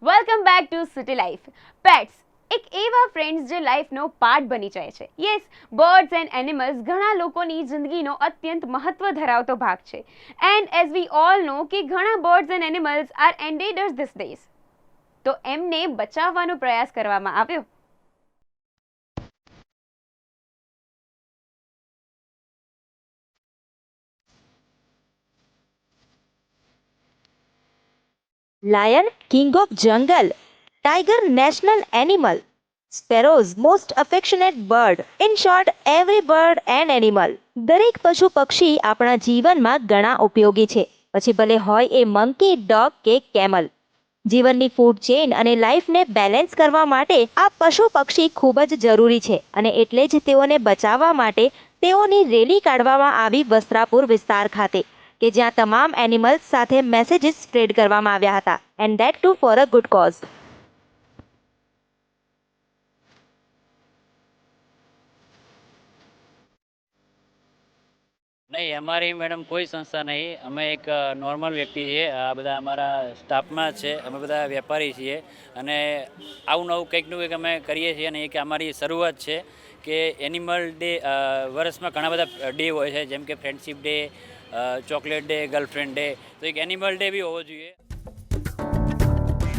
Welcome back to city life. Pets એક એવા friends જે લાઈફનો પાર્ટ બની જાય છે. યસ, બર્ડ્સ એન્ડ એનિમલ્સ ઘણા લોકોની જિંદગીનો અત્યંત મહત્વ ધરાવતો ભાગ છે. And as we all know કે ઘણા birds and animals are endangered this days. તો એમને બચાવવાનો પ્રયાસ કરવામાં આવ્યો. Lion, king of jungle. Tiger, national animal. Sparrows, most affectionate bird. In short, every bird and animal. દરેક પશુ પક્ષી આપણા જીવનમાં ઘણા ઉપયોગી છે. પછી ભલે હોય એ મંકી, ડોગ કે કેમલ. જીવનની ફૂડ ચેઇન અને લાઈફને બેલેન્સ કરવા માટે આ પશુ પક્ષી ખૂબ જ જરૂરી છે અને એટલે જ તેઓને બચાવવા માટે તેઓની રેલી કાઢવામાં આવી વસ્ત્રાપુર વિસ્તાર ખાતે, કે જ્યાં તમામ એનિમલ્સ સાથે મેસેજીસ સ્પ્રેડ કરવામાં આવ્યા હતા, and that two for a good cause. નહીં, અમારી મેડમ કોઈ સંસ્થા નહીં. અમે એક નોર્મલ વ્યક્તિ છીએ. આ બધા અમારા સ્ટાફમાં જ છે. અમે બધા વેપારી છીએ અને આવું નવું કંઈકનું કંઈક અમે કરીએ છીએ અને એક અમારી શરૂઆત છે કે એનિમલ ડે. વર્ષમાં ઘણા બધા ડે હોય છે, જેમ કે friendship day, chocolate day, girlfriend day. તો એક એનિમલ ડે બી હોવો જોઈએ.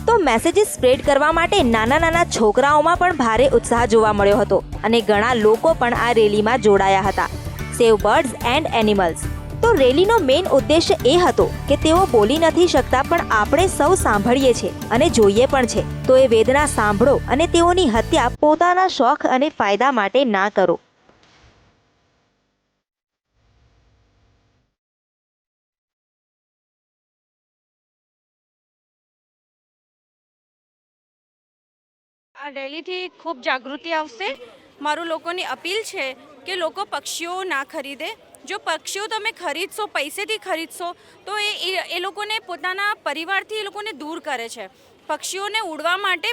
તો મેસેજીસ સ્પ્રેડ કરવા માટે નાના નાના છોકરાઓમાં પણ ભારે ઉત્સાહ જોવા મળ્યો હતો અને ઘણા લોકો પણ આ રેલીમાં જોડાયા હતા. સેવ બર્ડ્સ એન્ડ એનિમલ્સ. તો રેલીનો મેઇન ઉદ્દેશ્ય એ હતો કે તેઓ બોલી નથી શકતા પણ આપણે સૌ સાંભળીએ છીએ અને જોઈએ પણ છે, તો એ વેદના સાંભળો અને તેઓની હત્યા પોતાના શોખ અને ફાયદા માટે ના કરો. આ રેલીથી ખૂબ જાગૃતિ આવશે. મારું લોકોની અપીલ છે કે લોકો પક્ષીઓ ના ખરીદે. જો પક્ષીઓ તમે ખરીદશો, પૈસેથી ખરીદશો, તો એ લોકોને પોતાના પરિવારથી એ લોકોને દૂર કરે છે. પક્ષીઓને ઉડવા માટે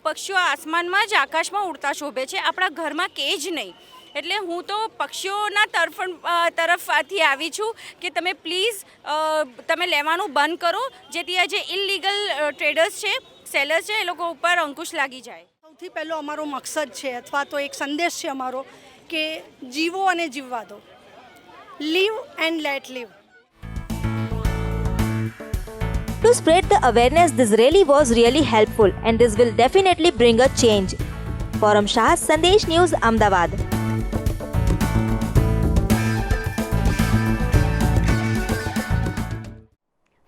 પક્ષીઓ આસમાનમાં જ, આકાશમાં ઉડતા શોભે છે, આપણા ઘરમાં કેજ નહીં. એટલે હું તો પક્ષીઓના તરફથી આવી છું કે તમે પ્લીઝ તમે લેવાનું બંધ કરો, જેથી આ જે ઇલીગલ ટ્રેડર્સ છે, સેલર્સ છે, એ લોકો ઉપર અંકુશ લાગી જાય. સૌથી પહેલો અમારો મકસદ છે અથવા તો એક સંદેશ છે અમારો કે જીવો અને જીવવા દો. Live and let live. To spread the awareness, this rally was really helpful and this will definitely bring a change. Forum Shah, Sandesh News, Ahmedabad.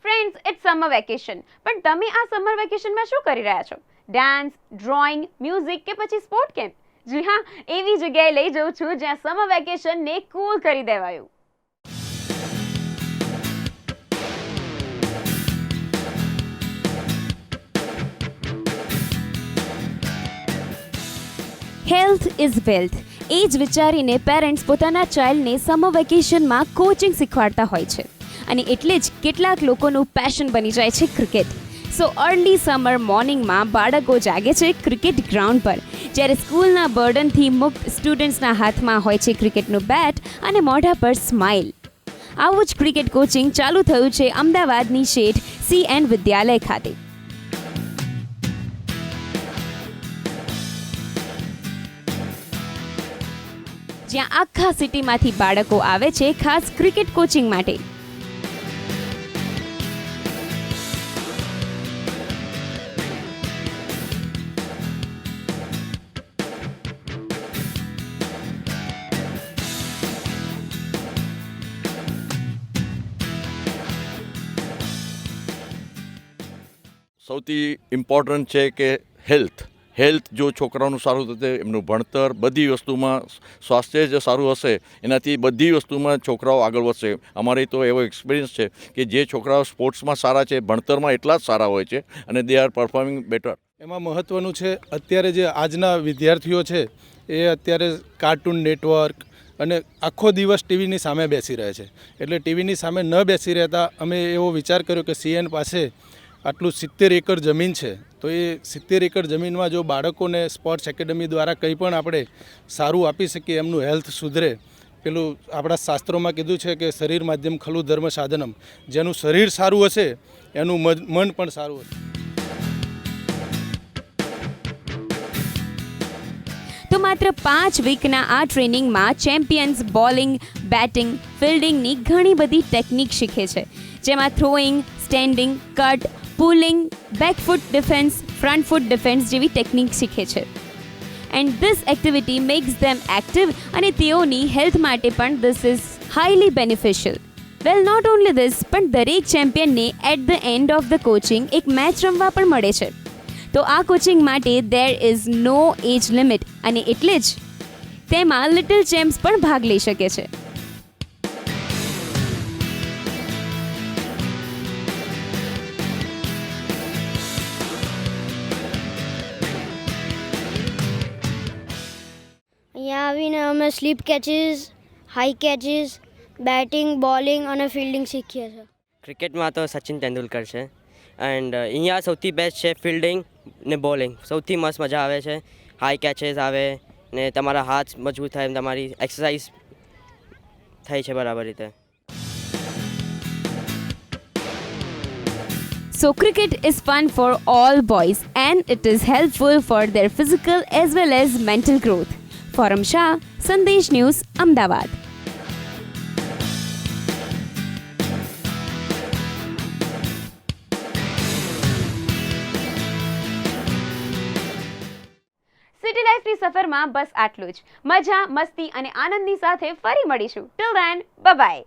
Friends, it's summer vacation. પણ તમે આ સમર વેકેશનમાં શું કરી રહ્યા છો? ડાન્સ, ડ્રોઈંગ, મ્યુઝિક કે પછી સ્પોર્ટ કેમ્પ? જી હા, એવી જગ્યાએ લઈ જાઉં છું જ્યાં સમર વેકેશનને કૂલ કરી દેવાયું. Health is wealth. એ જ વિચારીને પેરેન્ટ્સ પોતાના ચાઇલ્ડને સમર વેકેશનમાં કોચિંગ શીખવાડતા હોય છે અને એટલે જ કેટલાક લોકોનું પેશન બની જાય છે ક્રિકેટ. સો અર્લી સમર મોર્નિંગમાં બાળકો જાગે છે ક્રિકેટ ગ્રાઉન્ડ પર, જ્યારે સ્કૂલના બર્ડનથી મુક્ત સ્ટુડન્ટ્સના હાથમાં હોય છે ક્રિકેટનું બેટ અને મોઢા પર સ્માઇલ. આવું જ ક્રિકેટ કોચિંગ ચાલુ થયું છે અમદાવાદની શેઠ CN વિદ્યાલય ખાતે. જ્યાં આખા સિટીમાંથી બાળકો આવે છે ખાસ ક્રિકેટ કોચિંગ માટે. સૌથી ઇમ્પોર્ટન્ટ છે કે હેલ્થ જો છોકરાઓનું સારું થશે, એમનું ભણતર, બધી વસ્તુમાં સ્વાસ્થ્ય જ સારું હશે, એનાથી બધી વસ્તુમાં છોકરાઓ આગળ વધશે. અમારે તો એવો એક્સપિરિયન્સ છે કે જે છોકરાઓ સ્પોર્ટ્સમાં સારા છે, ભણતરમાં એટલા જ સારા હોય છે અને દે આર પરફોર્મિંગ બેટર. એમાં મહત્ત્વનું છે અત્યારે જે આજના વિદ્યાર્થીઓ છે એ અત્યારે કાર્ટૂન નેટવર્ક અને આખો દિવસ ટીવીની સામે બેસી રહે છે. એટલે ટીવીની સામે ન બેસી રહેતા અમે એવો વિચાર કર્યો કે CN પાસે આટલું 70 એકર જમીન છે, તો એ 70 એકર જમીનમાં જો બાળકોને સ્પોર્ટ્સ એકેડમી દ્વારા કંઈ પણ આપણે સારું આપી શકીએ, એમનું હેલ્થ સુધરે. પેલું આપણા શાસ્ત્રોમાં કીધું છે કે શરીર માધ્યમ ખલું ધર્મ સાધનમ. જેનું શરીર સારું હશે એનું મન પણ સારું હશે. માત્ર 5 વીકના આ ટ્રેનિંગમાં ચેમ્પિયન્સ બોલિંગ, બેટિંગ, ફિલ્ડિંગની ઘણી બધી ટેકનિક શીખે છે, જેમાં throwing, standing, cut, pulling, back foot defence, front foot defence જેવી ટેકનિક શીખે છે. And this activity makes them active અને તેઓની હેલ્થ માટે પણ this is highly beneficial. Well, not only this, પણ દરેક ચેમ્પિયનને at the end of the coaching એક મેચ રમવા પણ મળે છે. તો આ કોચિંગ માટે there is no age limit અને એટલે જ તેમાં લિટલ ચેમ્પ્સ પણ ભાગ લઈ શકે છે. અહીંયા આવીને અમે સ્લીપ કેચીસ, હાઈ કેચીસ, બેટિંગ, બોલિંગ અને ફિલ્ડિંગ શીખીએ છીએ. ક્રિકેટમાં તો સચિન તેંડુલકર છે એન્ડ અહીંયા સૌથી બેસ્ટ છે ફિલ્ડિંગ ને બોલિંગ. સૌથી મસ્ત મજા આવે છે. હાઈ કેચેસ આવે ને તમારા હાથ મજબૂત થાય, તમારી એક્સરસાઇઝ થાય છે બરાબર રીતે. So cricket is fun for all boys and it is helpful for their physical as well as mental growth. Forum Shah, Sandesh News, Ahmedabad. City લાઈફની સફરમાં બસ આટલું જ. મજા, મસ્તી અને આનંદની સાથે ફરી મળીશું. Till then, bye by.